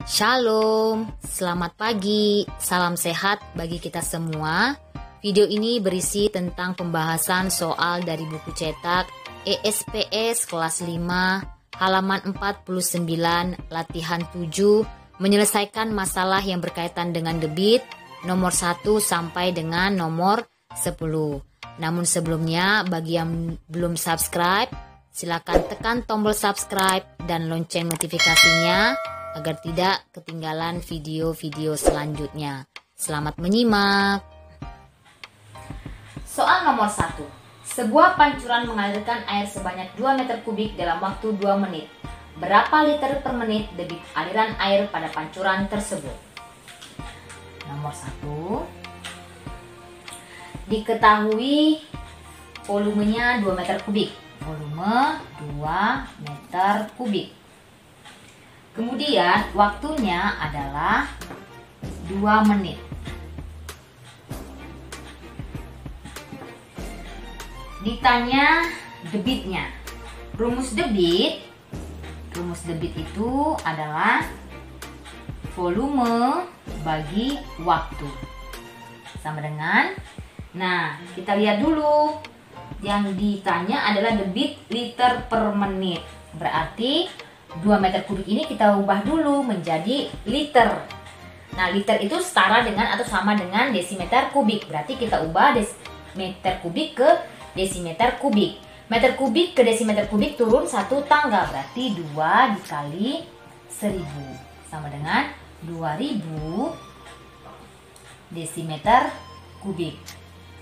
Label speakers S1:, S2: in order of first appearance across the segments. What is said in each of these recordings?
S1: Shalom, selamat pagi, salam sehat bagi kita semua. Video ini berisi tentang pembahasan soal dari buku cetak ESPS kelas 5, halaman 49, latihan 7, menyelesaikan masalah yang berkaitan dengan debit, nomor 1 sampai dengan nomor 10. Namun sebelumnya, bagi yang belum subscribe, silakan tekan tombol subscribe dan lonceng notifikasinya agar tidak ketinggalan video-video selanjutnya. Selamat menyimak. Soal nomor 1. Sebuah pancuran mengalirkan air sebanyak 2 meter kubik dalam waktu 2 menit. Berapa liter per menit debit aliran air pada pancuran tersebut? Nomor 1. Diketahui volumenya 2 meter kubik. Volume 2 meter kubik. Kemudian waktunya adalah 2 menit. Ditanya debitnya. Rumus debit itu adalah volume bagi waktu. Sama dengan, nah kita lihat dulu. Yang ditanya adalah debit liter per menit. Berarti 2 meter kubik ini kita ubah dulu menjadi liter. Nah, liter itu setara dengan atau sama dengan desimeter kubik. Berarti kita ubah meter kubik ke desimeter kubik. Meter kubik ke desimeter kubik turun 1 tangga. Berarti 2 dikali 1000. Sama dengan 2000 desimeter kubik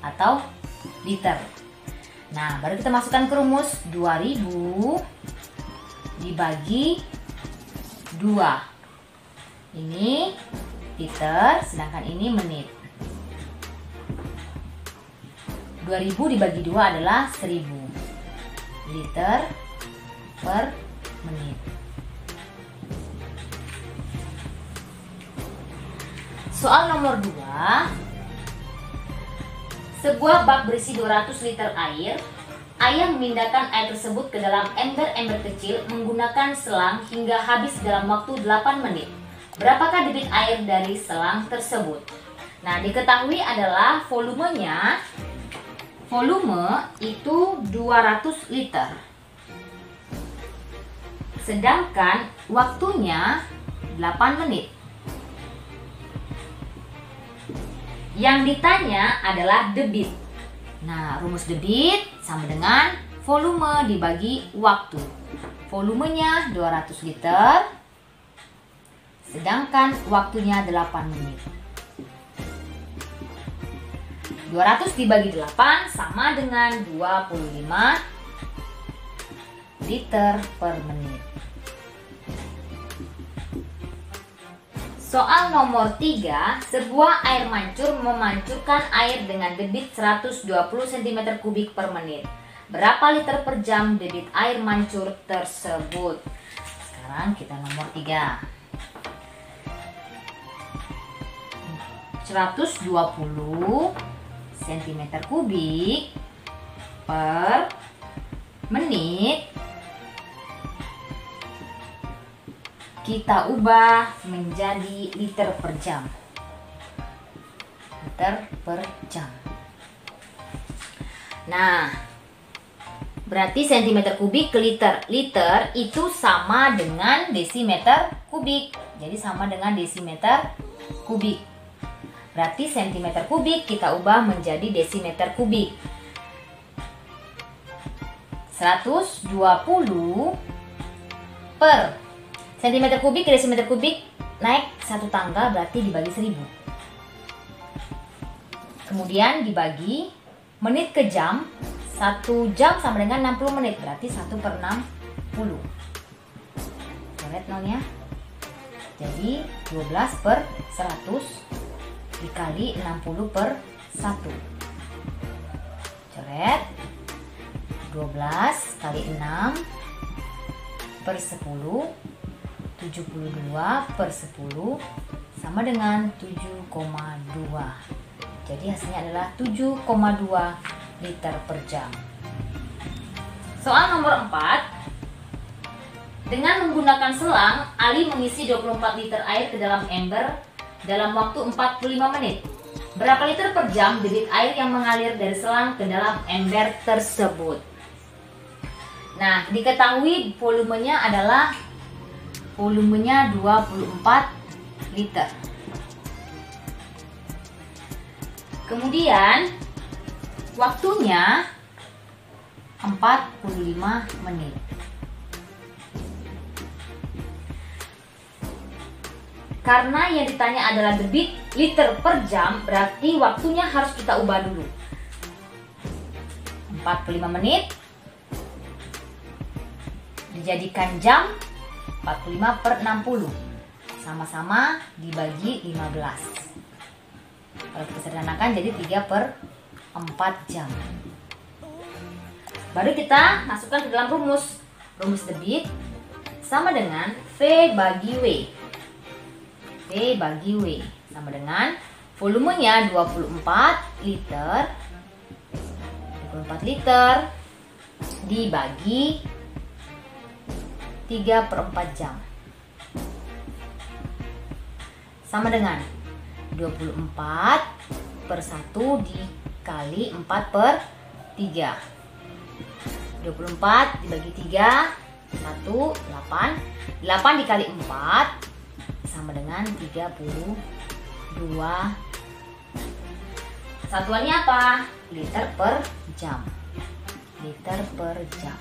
S1: atau liter. Nah, baru kita masukkan ke rumus 2000 dibagi 2. Ini liter, sedangkan ini menit. 2000 dibagi 2 adalah 1000 liter per menit. Soal nomor 2. Sebuah bak berisi 200 liter air. Ayah memindahkan air tersebut ke dalam ember-ember kecil menggunakan selang hingga habis dalam waktu 8 menit. Berapakah debit air dari selang tersebut? Nah, diketahui adalah volumenya. Volume itu 200 liter. Sedangkan waktunya 8 menit. Yang ditanya adalah debit. Nah, rumus debit sama dengan volume dibagi waktu. Volumenya 200 liter, sedangkan waktunya 8 menit. 200 dibagi 8 sama dengan 25 liter per menit. Soal nomor 3, sebuah air mancur memancurkan air dengan debit 120 cm3 per menit. Berapa liter per jam debit air mancur tersebut? Sekarang kita nomor 3. 120 cm3 per menit kita ubah menjadi liter per jam. Liter per jam. Nah, berarti cm3 ke liter. Liter itu sama dengan desimeter kubik. Jadi sama dengan desimeter kubik. Berarti cm3 kita ubah menjadi desimeter kubik. 120 per cm3 ke desimeter kubik naik 1 tangga, berarti dibagi 1000. Kemudian dibagi menit ke jam. 1 jam sama dengan 60 menit, berarti 1 per 60. Coret nolnya. Jadi 12 per 100 dikali 60 per 1. Coret. 12 kali 6 per 10, 72 per 10 sama dengan 7,2. Jadi hasilnya adalah 7,2 liter per jam. Soal nomor 4. Dengan menggunakan selang, Ali mengisi 24 liter air ke dalam ember dalam waktu 45 menit. Berapa liter per jam debit air yang mengalir dari selang ke dalam ember tersebut? Nah, diketahui volumenya 24 liter. Kemudian waktunya 45 menit. Karena yang ditanya adalah debit liter per jam, berarti waktunya harus kita ubah dulu. 45 menit dijadikan jam, 45 per 60. Sama-sama dibagi 15. Kalau kita sederhanakan jadi 3 per 4 jam. Baru kita masukkan ke dalam rumus. Rumus debit sama dengan V bagi W. V bagi W sama dengan volumenya 24 liter dibagi 3 per 4 jam sama dengan 24 per 1 dikali 4 per 3. 24 dibagi 3 1, 8 dikali 4 sama dengan 32. Satuannya apa? Liter per jam. Liter per jam.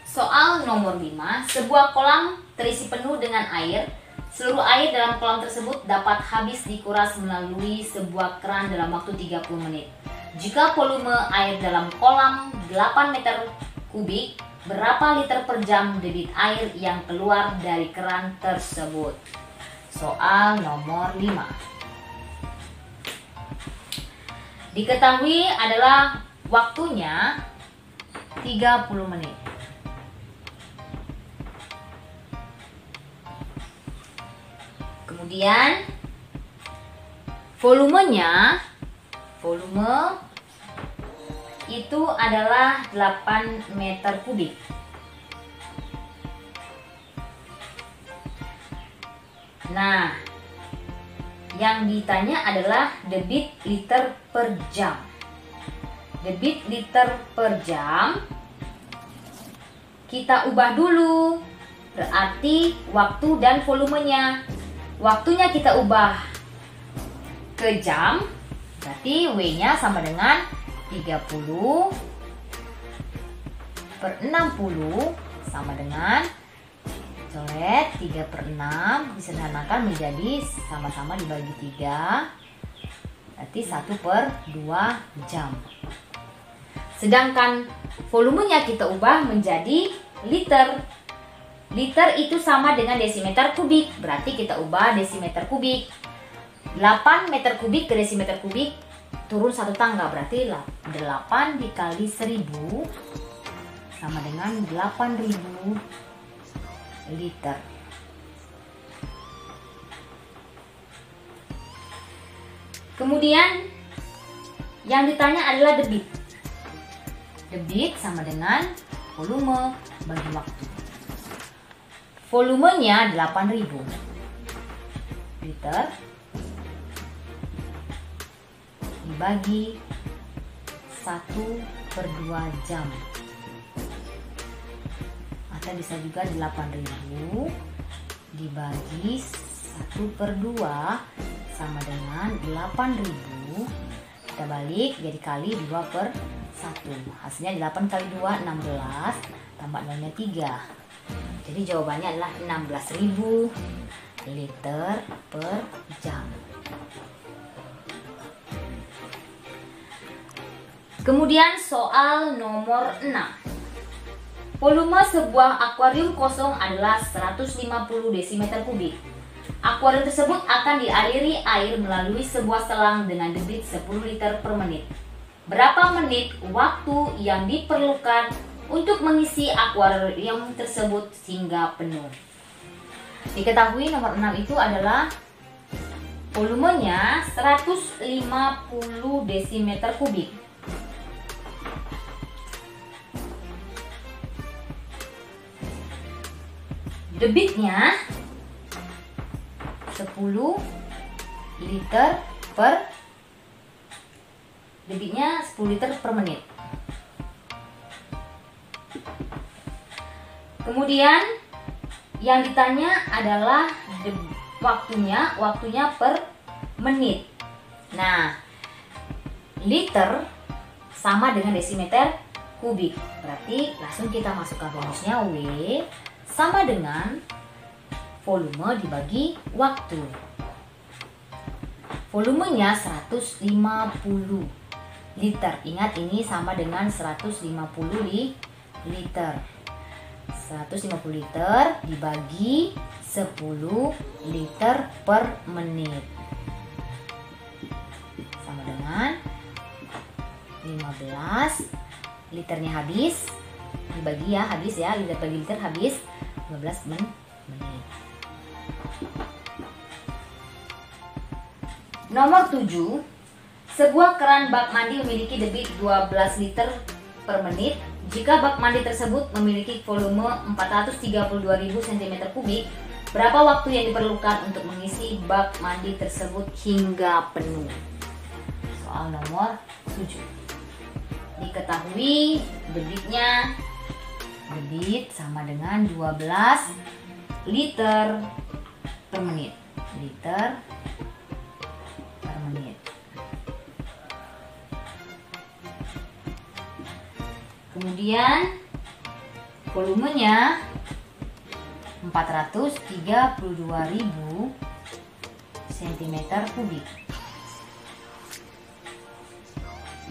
S1: Soal nomor 5, sebuah kolam terisi penuh dengan air. Seluruh air dalam kolam tersebut dapat habis dikuras melalui sebuah keran dalam waktu 30 menit. Jika volume air dalam kolam 8 meter kubik, berapa liter per jam debit air yang keluar dari keran tersebut? Soal nomor 5. Diketahui adalah waktunya 30 menit. Kemudian volume itu adalah 8 meter kubik. Nah, yang ditanya adalah debit liter per jam. Debit liter per jam kita ubah dulu, berarti waktu dan volumenya. Waktunya kita ubah ke jam, berarti W-nya sama dengan 30 per 60 sama dengan coret 3 per 6 disederhanakan menjadi sama-sama dibagi 3, berarti 1 per 2 jam. Sedangkan volumenya kita ubah menjadi liter. Liter itu sama dengan desimeter kubik, berarti kita ubah desimeter kubik. 8 meter kubik ke desimeter kubik turun 1 tangga, berarti 8 dikali 1000 sama dengan 8000 liter. Kemudian yang ditanya adalah debit. Debit sama dengan volume bagi waktu. Volumenya 8000 liter dibagi 1 per 2 jam, atau bisa juga 8000 dibagi 1 per 2 sama dengan 8000. Kita balik jadi kali 2 per 1, hasilnya 8 kali 2 16, tambah nolnya 3. Jadi jawabannya adalah 16.000 liter per jam. Kemudian soal nomor 6. Volume sebuah akuarium kosong adalah 150 desimeter kubik. Akuarium tersebut akan dialiri air melalui sebuah selang dengan debit 10 liter per menit. Berapa menit waktu yang diperlukan untuk mengisi akuarium tersebut hingga penuh? Diketahui nomor 6 itu adalah volumenya 150 desimeter kubik. Debitnya 10 liter per menit. Kemudian yang ditanya adalah waktunya per menit. Nah, liter sama dengan desimeter kubik. Berarti langsung kita masukkan rumusnya, W sama dengan volume dibagi waktu. Volumenya 150 liter. Ingat, ini sama dengan 150 liter. 150 liter dibagi 10 liter per menit. Sama dengan 15 liternya habis. Dibagi ya, habis ya. Liter bagi liter habis 15 menit. Nomor 7, sebuah keran bak mandi memiliki debit 12 liter per menit. Jika bak mandi tersebut memiliki volume 432.000 cm3, berapa waktu yang diperlukan untuk mengisi bak mandi tersebut hingga penuh? Soal nomor 7. Diketahui debit sama dengan 12 liter per menit. Liter per menit. Kemudian volumenya 432.000 cm3.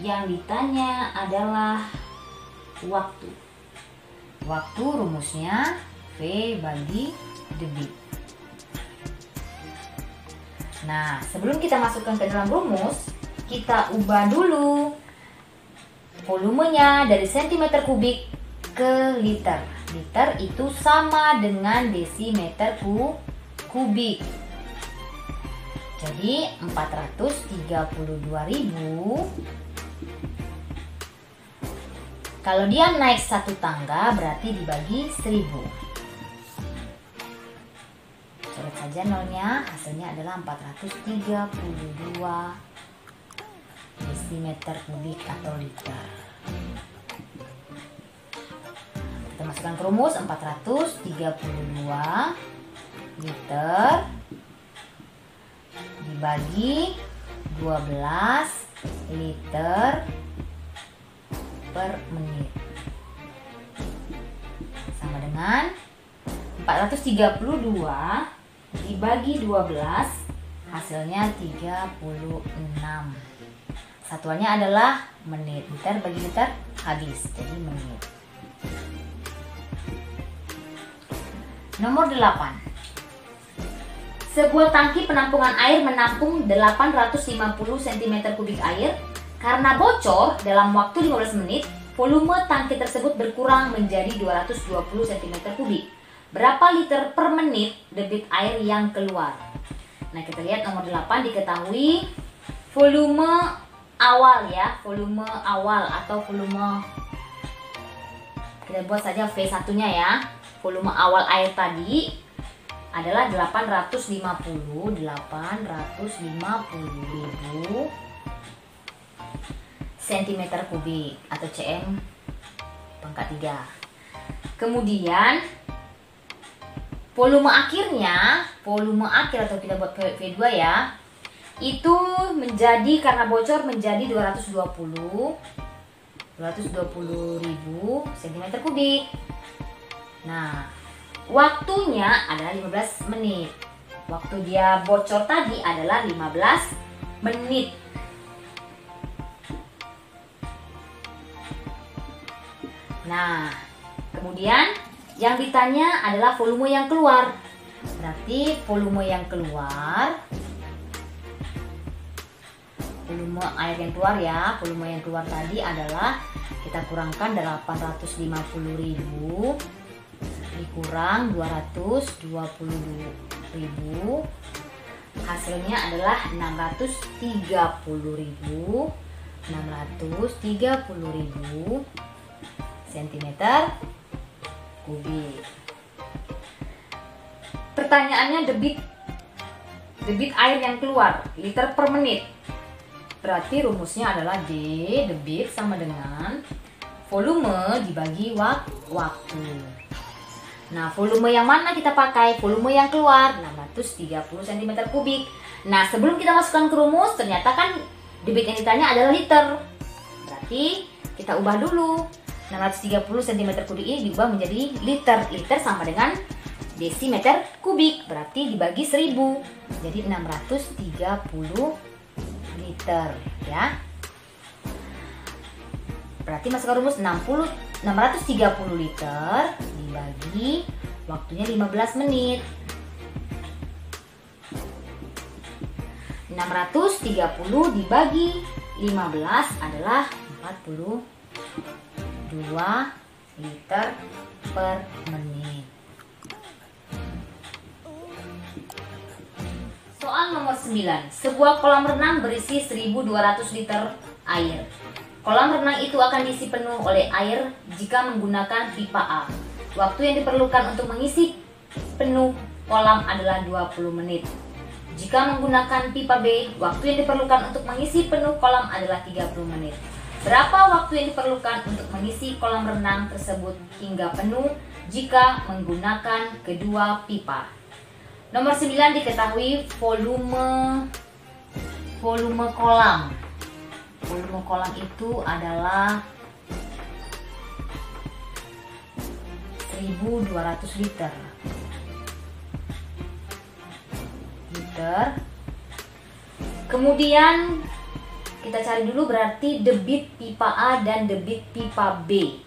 S1: Yang ditanya adalah waktu. Waktu rumusnya V bagi debit. Nah, sebelum kita masukkan ke dalam rumus, kita ubah dulu volumenya dari cm3 ke liter. Liter itu sama dengan desimeter kubik. Jadi 432.000, kalau dia naik satu tangga berarti dibagi 1000. Coret saja nolnya, hasilnya adalah 432 desimeter kubik atau liter. Kita masukkan ke rumus, 432 liter dibagi 12 liter per menit sama dengan 432 dibagi 12, hasilnya 36. Satuannya adalah menit. Liter bagi liter habis, jadi menit. Nomor 8. Sebuah tangki penampungan air menampung 850 cm3 air. Karena bocor dalam waktu 15 menit, volume tangki tersebut berkurang menjadi 220 cm3. Berapa liter per menit debit air yang keluar? Nah, kita lihat nomor 8, diketahui volume awal ya, volume awal atau volume, kita buat saja V1 nya ya. Volume awal air tadi adalah 850.000 cm3 atau cm pangkat 3. Kemudian volume akhir atau kita buat V2 ya, itu menjadi, karena bocor menjadi 220.000 cm3. Nah, waktunya adalah 15 menit. Waktu dia bocor tadi adalah 15 menit. Nah, kemudian yang ditanya adalah volume yang keluar. Berarti volume yang keluar, volume air yang keluar ya, volume yang keluar tadi adalah, kita kurangkan 850.000 dikurang 220.000, hasilnya adalah 630.000 cm3. Pertanyaannya debit air yang keluar liter per menit. Berarti rumusnya adalah D debit sama dengan volume dibagi waktu. Nah, volume yang mana kita pakai? Volume yang keluar 630 cm3. Nah, sebelum kita masukkan ke rumus, ternyata kan debit yang ditanya adalah liter. Berarti kita ubah dulu. 630 cm3 ini diubah menjadi liter. Liter sama dengan desimeter kubik, berarti dibagi 1000. Jadi 630 liter ya. Berarti masukkan rumus 630 liter dibagi waktunya 15 menit. 630 dibagi 15 adalah 42 liter per menit. Soal nomor 9. Sebuah kolam renang berisi 1200 liter air. Kolam renang itu akan diisi penuh oleh air jika menggunakan pipa A. Waktu yang diperlukan untuk mengisi penuh kolam adalah 20 menit. Jika menggunakan pipa B, waktu yang diperlukan untuk mengisi penuh kolam adalah 30 menit. Berapa waktu yang diperlukan untuk mengisi kolam renang tersebut hingga penuh jika menggunakan kedua pipa? Nomor 9 diketahui volume kolam. Volume kolam itu adalah 1200 liter. Kemudian kita cari dulu berarti debit pipa A dan debit pipa B.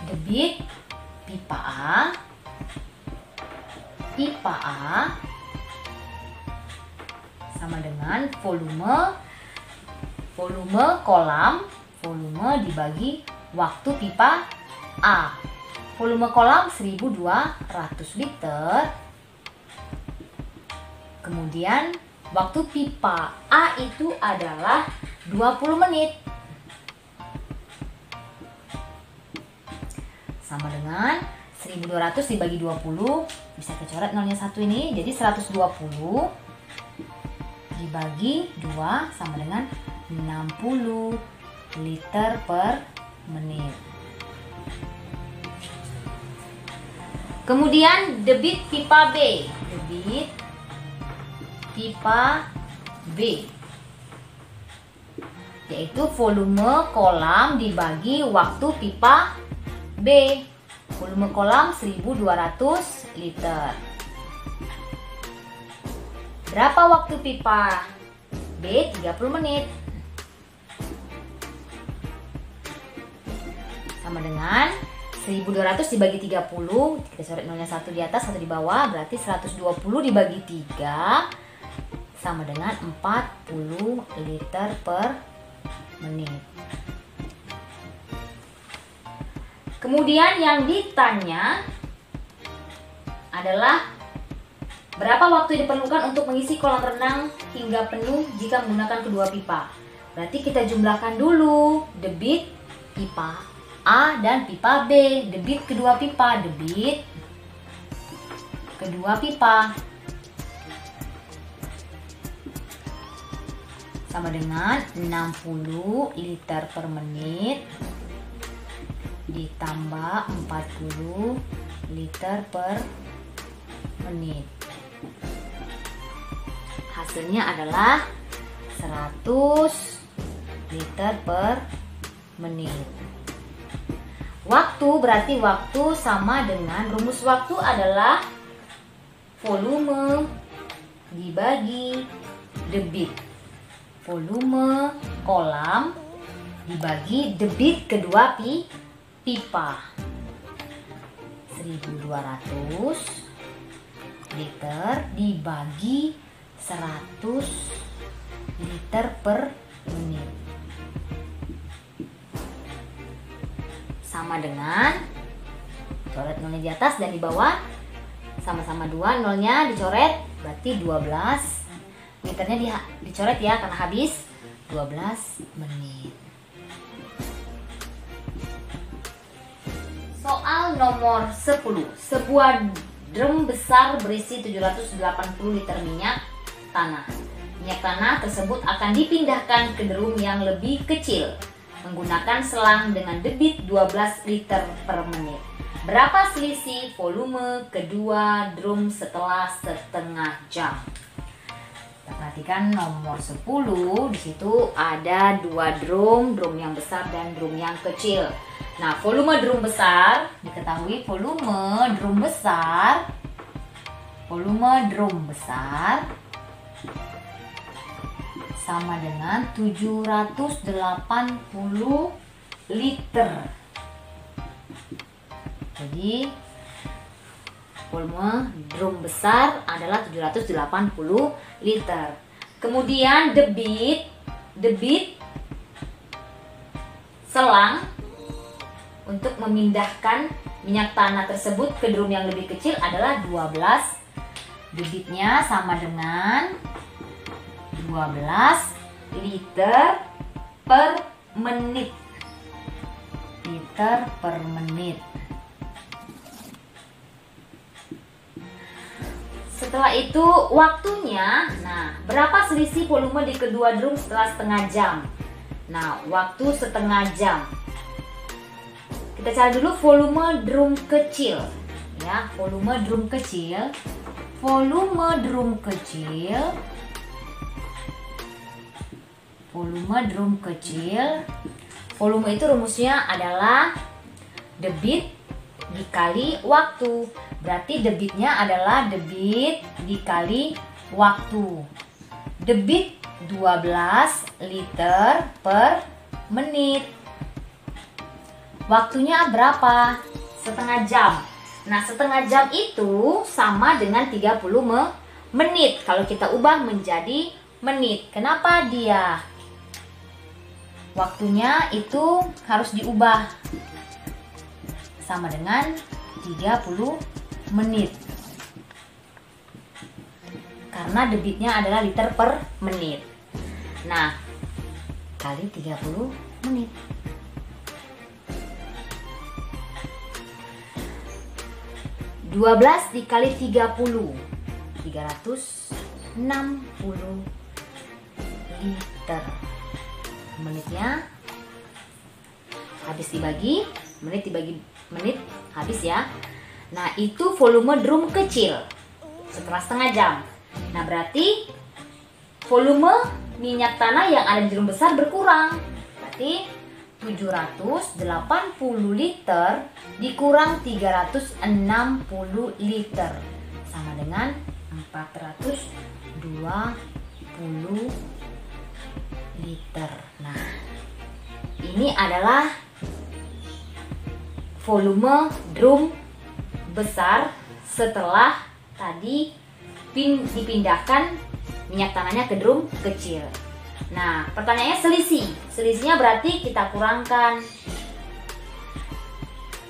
S1: Debit pipa A sama dengan volume kolam, volume dibagi waktu pipa A. Volume kolam 1200 liter. Kemudian waktu pipa A itu adalah 20 menit. Sama dengan 1200 dibagi 20, bisa kita coret nolnya 1 ini, jadi 120 dibagi 2 sama dengan 60 liter per menit. Kemudian debit pipa B. Debit pipa B yaitu volume kolam dibagi waktu pipa B. Volume kolam 1200 liter. Berapa waktu pipa B? 30 menit. Sama dengan 1200 dibagi 30, kita coret nolnya 1 di atas, 1 di bawah, berarti 120 dibagi 3 sama dengan 40 liter per menit. Kemudian yang ditanya adalah berapa waktu diperlukan untuk mengisi kolam renang hingga penuh jika menggunakan kedua pipa. Berarti kita jumlahkan dulu debit pipa A dan pipa B. Debit kedua pipa, debit kedua pipa sama dengan 60 liter per menit ditambah 40 liter per menit. Hasilnya adalah 100 liter per menit. Waktu berarti waktu sama dengan rumus waktu adalah volume dibagi debit. Volume kolam dibagi debit kedua pipa. 1200 liter dibagi 100 liter per menit. Sama dengan coret nolnya di atas dan di bawah sama-sama 2, nolnya dicoret berarti 12 liternya dicoret ya karena habis 12 menit. Soal nomor 10. Sebuah drum besar berisi 780 liter minyak tanah. Minyak tanah tersebut akan dipindahkan ke drum yang lebih kecil menggunakan selang dengan debit 12 liter per menit. Berapa selisih volume kedua drum setelah setengah jam? Kita perhatikan nomor 10. Di situ ada dua drum yang besar dan drum yang kecil. Nah, volume drum besar, diketahui volume drum besar sama dengan 780 liter. Jadi volume drum besar adalah 780 liter. Kemudian debit selang untuk memindahkan minyak tanah tersebut ke drum yang lebih kecil adalah 12. Debitnya sama dengan 12 liter per menit. Setelah itu waktunya, nah berapa selisih volume di kedua drum setelah setengah jam? Nah, waktu setengah jam. Kita cari dulu volume drum kecil, ya, volume drum kecil. Volume itu rumusnya adalah debit dikali waktu. Berarti debitnya adalah debit dikali waktu. Debit 12 liter per menit. Waktunya berapa? Setengah jam. Nah, setengah jam itu sama dengan 30 menit. Kalau kita ubah menjadi menit. Kenapa dia waktunya itu harus diubah sama dengan 30 menit? Karena debitnya adalah liter per menit. Nah, kali 30 menit. 12 dikali 30, 360 liter. Menitnya habis dibagi, menit dibagi menit habis ya. Nah, itu volume drum kecil setelah setengah jam. Nah, berarti volume minyak tanah yang ada di drum besar berkurang. Berarti 780 liter dikurang 360 liter sama dengan 420 liter. Nah, ini adalah volume drum besar setelah tadi dipindahkan minyak tanahnya ke drum kecil. Nah, pertanyaannya selisihnya berarti kita kurangkan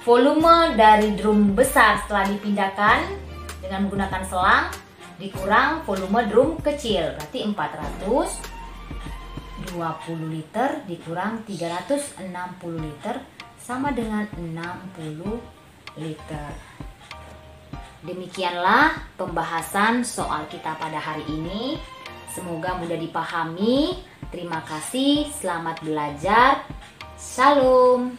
S1: volume dari drum besar setelah dipindahkan dengan menggunakan selang dikurang volume drum kecil, berarti 420 liter dikurang 360 liter sama dengan 60 liter. Demikianlah pembahasan soal kita pada hari ini. Semoga mudah dipahami. Terima kasih, selamat belajar. Shalom.